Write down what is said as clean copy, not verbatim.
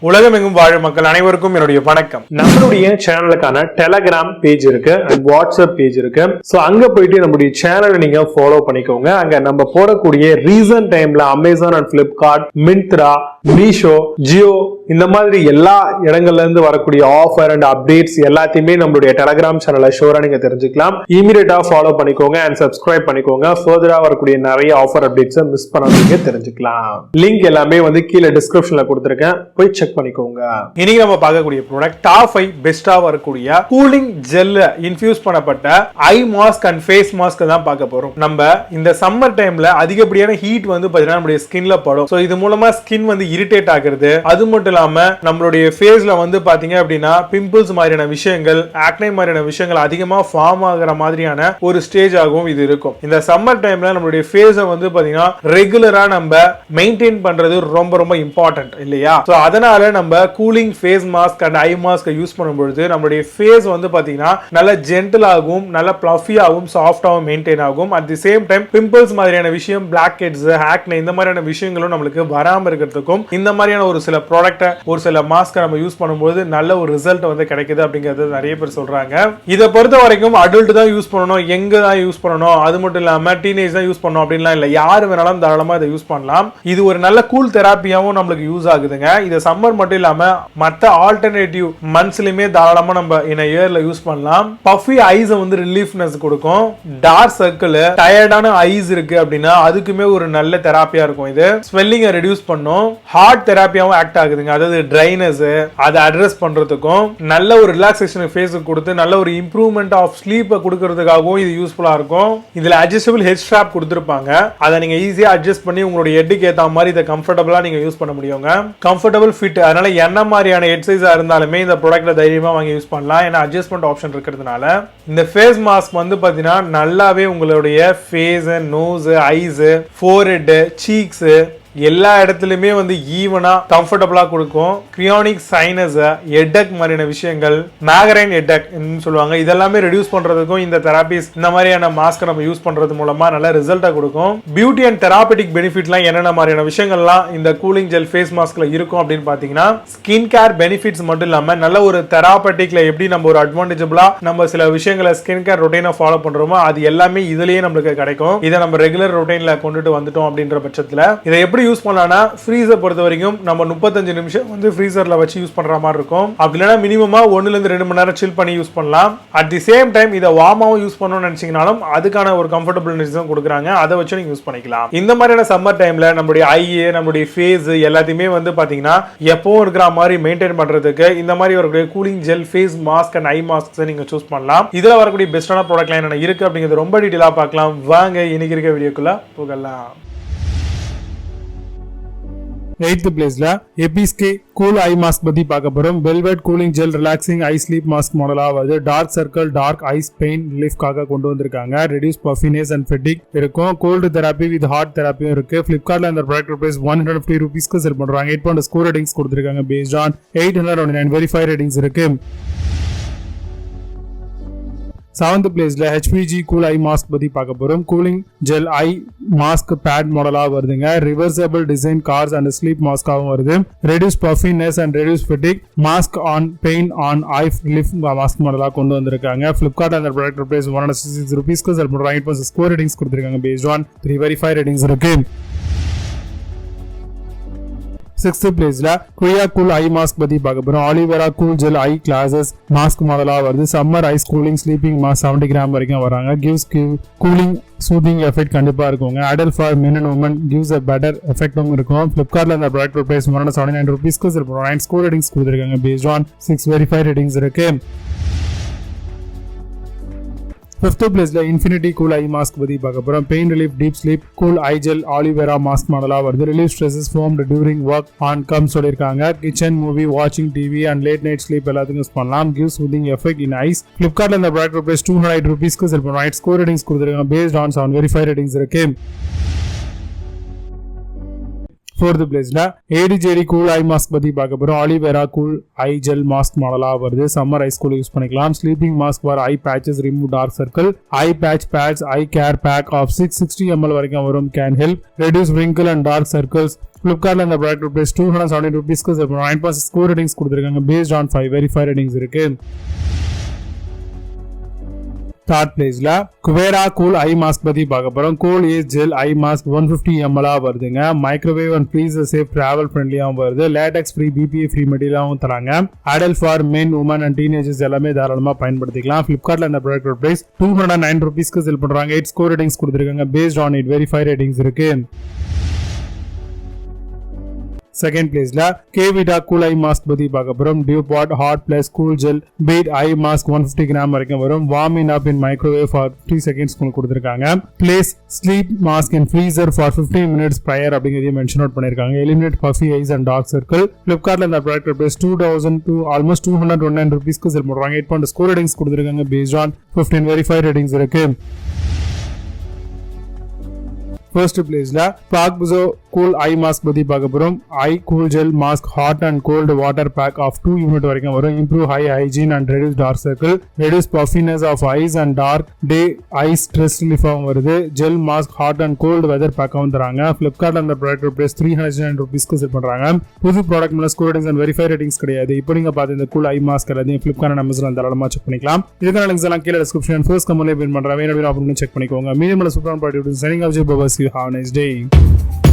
உலகமெங்கும் வாழும் மக்கள் அனைவருக்கும் என்னுடைய வணக்கம். நம்மளுடைய சேனலுக்கான டெலகிராம் பேஜ் இருக்கு அண்ட் வாட்ஸ்அப் பேஜ் இருக்கு. சோ அங்க போயிட்டு நம்மளுடைய சேனலை நீங்க ஃபாலோ பண்ணிக்கோங்க. அங்க நம்ம போடக்கூடிய ரீசன்ட் டைம்ல Amazon and Flipkart, Myntra, Meesho, Jio இந்த மாதிரி எல்லா இடங்கள்ல இருந்து வரக்கூடிய ஆஃபர் அண்ட் அப்டேட்ஸ் எல்லாத்தையுமே நம்மளுடைய டெலகிராம் சேனல்ல ஷோரா நீங்க தெரிஞ்சுக்கலாம். இமீடியட்டா ஃபாலோ பண்ணிக்கோங்க அண்ட் சப்ஸ்கிரைப் பண்ணிக்கோங்க. ஃபர்தரா வரக்கூடிய நிறைய ஆஃபர் அப்டேட்ஸ் மிஸ் பண்ணாதீங்க, தெரிஞ்சுக்கலாம். லிங்க் எல்லாமே வந்து கீழே டிஸ்கிரிப்ஷன்ல கொடுத்திருக்கேன், போய் செக் பண்ணிக்கோங்க. இன்னைக்கு நம்ம பார்க்கக்கூடிய ப்ராடக்ட் டாப் 5 பெஸ்டா வரக்கூடிய கூலிங் ஜெல் இன்ஃபியூஸ் பண்ணப்பட்ட eye mask and face mask தான் பார்க்க போறோம். நம்ம இந்த சம்மர் டைம்ல அதிகப்படியான ஹீட் வந்து பாத்தீங்கன்னா நம்மளுடைய ஸ்கின்ல படும். சோ இது மூலமா ஸ்கின் வந்து இரிட்டேட் ஆகுறது. அது மட்டும் இல்லாம நம்மளுடைய ஃபேஸ்ல வந்து பாத்தீங்க அப்படின்னா பிம்பிள்ஸ் மாதிரியான விஷயங்கள், ஆக்னே மாதிரியான விஷயங்கள் அதிகமா ஃபார்ம் ஆகிற மாதிரியான ஒரு ஸ்டேஜ் ஆகும் இது இருக்கும். இந்த சம்மர் டைம்ல நம்மளுடைய ஃபேஸை வந்து பாத்தீங்கன்னா ரெகுலரா நம்ம மெயின்டைன் பண்றது ரொம்ப ரொம்ப இம்பார்ட்டன்ட் இல்லையா? சோ அதனால நம்ம cooling face mask and eye mask use பண்ணும்போது நம்மளுடைய ஃபேஸ் வந்து பாத்தீங்கன்னா நல்ல ஜென்டில் ஆகும், நல்ல பிளஃபியாகவும் சாஃப்டாகவும் மெயின்டைன் ஆகும். At the same time pimples மாதிரியான விஷயம், பிளாக் ஹெட்ஸ், ஆக்னே இந்த மாதிரியான விஷயங்களும் நம்மளுக்கு வராம இருக்கிறதுக்கும் இந்த மாதிரியான ஒரு சில ப்ராடக்ட், ஒரு சில மாஸ்க் நம்ம யூஸ் பண்ணும்போது நல்ல ஒரு ரிசல்ட் வந்து கிடைக்குது அப்படிங்கிறது நிறைய பேர் சொல்றாங்க. இதை பொறுத்த வரைக்கும் அடல்ட் தான் யூஸ் பண்ணணும், யங் தான் யூஸ் பண்ணணும், அது மட்டும் இல்லாம டீனேஜ் தான் யூஸ் பண்ணணும் அப்படின்லாம் இல்ல. யாரு வேணாலும் தாராளமா இதை யூஸ் பண்ணலாம். இது ஒரு நல்ல கூல் தெராப்பியாவும் நம்மளுக்கு யூஸ் ஆகுதுங்க. இதை சம்மர் மட்டும் இல்லாம மற்ற ஆல்டர்னேட்டிவ் மந்த்ஸ்லயுமே தாராளமா நம்ம இன் இயர்ல யூஸ் பண்ணலாம். பஃபி ஐஸ் வந்து ரிலீஃப்னஸ் கொடுக்கும். டார்க் சர்க்கிள், டயர்டான ஐஸ் இருக்கு அப்படின்னா அதுக்குமே ஒரு நல்ல தெராப்பியா இருக்கும். இது ஸ்வெல்லிங்கை ரெடியூஸ் பண்ணும். ஹார்ட் தெராப்பியாவும் ஆக்ட் ஆகுதுங்க. அதாவது ட்ரைனஸ் அதை அட்ரஸ் பண்றதுக்கும் நல்ல ஒரு ரிலாக்ஸேஷன் ஃபேஸுக்கு கொடுத்து நல்ல ஒரு இம்ப்ரூவ்மெண்ட் ஆஃப் ஸ்லீப்பை கொடுக்கறதுக்காகவும் இது யூஸ்ஃபுல்லா இருக்கும். இதுல அட்ஜஸ்டபிள் ஹெட் ஸ்ட்ராப் கொடுத்திருப்பாங்க. அதை நீங்க ஈஸியா அட்ஜஸ்ட் பண்ணி உங்களுடைய ஹெட்டுக்கு ஏத்த மாதிரி இதை கம்ஃபர்டபுளா நீங்க யூஸ் பண்ண முடியுங்க. Comfortable fit. அதனால என்ன மாதிரியான ஹெட் சைஸா இருந்தாலுமே இந்த ப்ராடக்ட்ல தைரியமா வாங்கி யூஸ் பண்ணலாம். ஏன்னா அட்ஜஸ்ட்மெண்ட் ஆப்ஷன் இருக்கிறதுனால இந்த ஃபேஸ் மாஸ்க் வந்து பாத்தீங்கன்னா நல்லாவே உங்களுடைய face, nose, eyes, forehead, cheeks எல்லா இடத்துலயுமே வந்து ஈவனா கம்ஃபர்டபுளா கொடுக்கும். கிரியானிக் சைனஸ், ஹெட்டேக் மாதிரியான விஷயங்கள், மேக்ரைன் ஹெட்டேக் சொல்லுவாங்க, இதெல்லாமே ரெடியூஸ் பண்றதுக்கும் இந்த தெராபிஸ் இந்த மாதிரியான மாஸ்க் நம்ம யூஸ் பண்றது மூலமா நல்ல ரிசல்ட்டா கொடுக்கும். பியூட்டி அண்ட் தெராபெட்டிக் பெனிஃபிட்லாம் என்னென்ன மாதிரியான விஷயங்கள்லாம் இந்த கூலிங் ஜெல் ஃபேஸ் மாஸ்க்ல இருக்கும் அப்படின்னு பாத்தீங்கன்னா ஸ்கின் கேர் பெனிஃபிட்ஸ் மட்டும் இல்லாம நல்ல ஒரு தெராபெட்டிக்ல எப்படி நம்ம ஒரு அட்வான்டேஜபிளா நம்ம சில விஷயங்களை ஸ்கின் கேர் ரொட்டீனை ஃபாலோ பண்றோமோ அது எல்லாமே இதுலயே நம்மளுக்கு கிடைக்கும். இதை நம்ம ரெகுலர் ரொட்டீன்ல கொண்டுட்டு வந்துட்டோம் அப்படின்ற பட்சத்துல இதை எப்படி யூஸ் பண்ணலாம்னா ஃப்ரீசர் பொறுத்த வரைக்கும் நம்ம 35 நிமிஷம் வந்து ஃப்ரீசர்ல வச்சு யூஸ் பண்ற மாதிரி இருக்கும். அப்படி இல்லைன்னா மினிமமா 1 ல இருந்து 2 மணி நேரம் சில் பண்ணி யூஸ் பண்ணலாம். அட் தி சேம் டைம் இதை வார்மாவும் யூஸ் பண்ணணும்னு நினைச்சீங்கனாலும் அதுக்கான ஒரு கம்ஃபர்டபுள்னஸும் கொடுக்குறாங்க. அதை வச்சு நீங்க யூஸ் பண்ணிக்கலாம். இந்த மாதிரியான சம்மர் டைம்ல நம்மளுடைய ஐ, நம்மளுடைய ஃபேஸ் எல்லாத்தையுமே வந்து பாத்தீங்கன்னா எப்பவும் இருக்கிற மாதிரி மெயின்டைன் பண்றதுக்கு இந்த மாதிரி ஒரு cooling gel face mask and eye mask நீங்க சூஸ் பண்ணலாம். இதுல வரக்கூடிய பெஸ்டான ப்ராடக்ட்லாம் என்னென்ன இருக்கு அப்படிங்கிறது ரொம்ப டீடைலா பார்க்கலாம். வாங்க இன்னைக்கு இருக்க வீடியோக்குள்ள போகலாம். 8th பிளேஸ்ல எபிஸ்கே கூல் ஐ மாஸ்க் பத்தி பார்க்க போறோம். Velvet cooling gel relaxing eye sleep mask மாடலா வருது. Dark circle, dark eyes pain ரிலீஃப்காக கொண்டு வந்திருக்காங்க. ரெடியூஸ் பஃபினஸ் அண்ட் ஃபெட்டிக் இருக்கும். கோல்டு தெராப்பி வித் ஹாட் தெராப்பியும் இருக்கு. பிளிப்கார்ட்ல இந்த ப்ராடக்ட் பிரைஸ் 150 ரூபீஸ்க்கு செல் பண்றாங்க. 8.0 ஸ்கோர் ரேட்டிங்ஸ் கொடுத்திருக்காங்க. பேஸ்ட் ஆன் 829 வெரிஃபை ரேட்டிங்ஸ் இருக்கு. 7th பிளேஸ்ல HPG கூல் ஐ மாஸ்க் பத்தி பார்க்க போறோம். Cooling gel eye mask pad மாடலா வருதுங்க. ரிவர்சபிள் டிசைன் கார்ஸ் அண்ட் ஸ்லீப் மாஸ்காவும் வருது. Reduce puffiness and reduce fatigue mask on pain on eye relief mask மாடலா கொண்டு வந்திருக்காங்க. பிளிப்கார்ட் அந்த ப்ராடக்ட் பிரைஸ் 166 ரூபீஸ்க்கு செல் பண்றாங்க. 8.6 ஸ்கோர் ரேட்டிங்ஸ் கொடுத்திருக்காங்க. பேஸ்ட் ஆன் 3 வெரிஃபை ரேட்டிங்ஸ் இருக்கு. 6th பிளேஸ்ல குயா கூல் ஐ மாஸ்க் பத்தி பார்க்க போறோம். Aloe vera cool gel eye glasses mask மாடலா வருது. Summer eyes cooling sleeping mask 70 gram வரைக்கும் வராங்க. கிவ்ஸ் கூலிங் சூதிங் எஃபெக்ட் கண்டிப்பா இருக்குங்க. Adult for men and women gives a better எஃபெக்டும் இருக்கும். பிளிப்கார்ட்ல இந்த ப்ராடக்ட் பிரைஸ் 179 ரூபீஸ்க்கு 9 ஸ்கோர் ரேட்டிங்ஸ் கொடுத்திருக்காங்க. பேஸ்ட் ஆன் 6 வெரிஃபை ரேட்டிங்ஸ் இருக்கு. 5th பிளேஸ்ல இன்ஃபினிட்டி கூல் ஐ மாஸ்க் பத்தி பார்க்க போறோம். Pain relief deep sleep cool eye gel aloe vera mask மாடலா வருது. Relief stresses formed during work on come சொல்லிருக்காங்க. கிச்சன், மூவி வாட்சிங், TV and late night sleep எல்லாத்துக்கும் யூஸ் பண்ணலாம். Give soothing effect in eyes. பிளிப்கார்ட்ல இந்த ப்ராடக்ட் பிரைஸ் 208 ரூபீஸ்க்கு sell பண்ணுவாங்க. 8 ஸ்கோர் ரேட்டிங்ஸ் கொடுத்திருக்காங்க. பேஸ்ட் ஆன் 7 வெரிஃபை ரேட்டிங்ஸ் இருக்கு. 4th பிளேஸ்ல ADJD கூல் ஐ மாஸ்க் பத்தி பார்க்க போறோம். Aloe vera cool eye gel mask மாடலா வருது. சம்மர் ஐஸ் கூல் யூஸ் பண்ணிக்கலாம். Sleeping mask for eye patches remove dark circle. Eye patch pads eye care pack of 660 ml வரைக்கும் வரும். Can help reduce wrinkle and dark circles Flipkartல இந்த product rupees 270 ருபீஸ்க்கு 9.6 score ratings கொடுத்துருக்காங்க based on 5 verify ratings இருக்கு. Third பிளேஸ்ல குவேரா cool eye mask பத்தி பார்க்க போறோம். கூல் ஏஸ் ஜெல் ஐ மாஸ்க் 150 ml வருதுங்க. Microwave and freezer safe travel ஃப்ரெண்ட்லியாகவும் வருது. லேட்டெக்ஸ் ஃப்ரீ BPA ஃப்ரீ மெட்டீரியலாகவும் தராங்க. Adult for men women and teenagers எல்லாமே தாராளமா பயன்படுத்திக்கலாம். Flipkartல இந்த ப்ராடக்ட் பிரைஸ் 209 ருபீஸ்க்கு செல் பண்றாங்க. 8 ஸ்கோர் ரேட்டிங்ஸ் கொடுத்துருக்காங்க பேஸ்ட் ஆன் 8 வெரிஃபை ரேட்டிங்ஸ் இருக்கு. செகண்ட் பிளேஸ்ல கேவிடா கூல் ஐ மாஸ்க் பத்தி பார்க்க போறோம். டியூபாட் hot plus cool gel bead eye mask 150 gram வரைக்கும் வரும். Warming up in microwave for 3 seconds கொடுத்திருக்காங்க. Place sleep mask in freezer for 15 minutes prior அப்படிங்கறதையும் மென்ஷன் அவுட் பண்ணிருக்காங்க. Eliminate puffy eyes and dark circle. Flipkartல இந்த ப்ராடக்ட் பிரைஸ் 2000 to almost 209 ருபீஸ்க்கு sell பண்றாங்க. 8 score ratings கொடுத்திருக்காங்க பேஸ்ட் ஆன் 15 வெரிஃபை ரேட்டிங்ஸ் இருக்கு. First பிளேஸ்ல பாக்புசோ கூல் ஐ மாஸ்க் பத்தி பார்க்க போறோம். Eye cool gel mask hot and cold water pack of 2 unit வரைக்கும் வரும். Improve high hygiene and reduce dark circle, reduce puffiness of eyes and dark day eyes stress ரிலீஃபாகவும் வருது. Gel mask hot and cold weather பேக்காகவும் தராங்க. Flipkartல அந்த product price 309 ருபீஸ்க்கு sell பண்றாங்க. புது ப்ராடக்ட் மேல score ratings and verify ratings கிடையாது. இப்போ நீங்க பார்த்த இந்த கூல் ஐ மாஸ்க் எல்லாத்தையும் Flipkart அண்ட் Amazon தாராளமா செக் பண்ணிக்கலாம். இதுக்கான லிங்க்ஸ் எல்லாம் கீழே டிஸ்கிரிப்ஷன் ஃபர்ஸ்ட் கமெண்ட்ல பின் பண்றேன். வேணும் அப்படின்னு செக் பண்ணிக்கோங்க. மீடியம் சூப்பரான ப்ராடக்ட் சைனிங் ஆஃப் ஜெய் பாபாஸ். You have a nice day.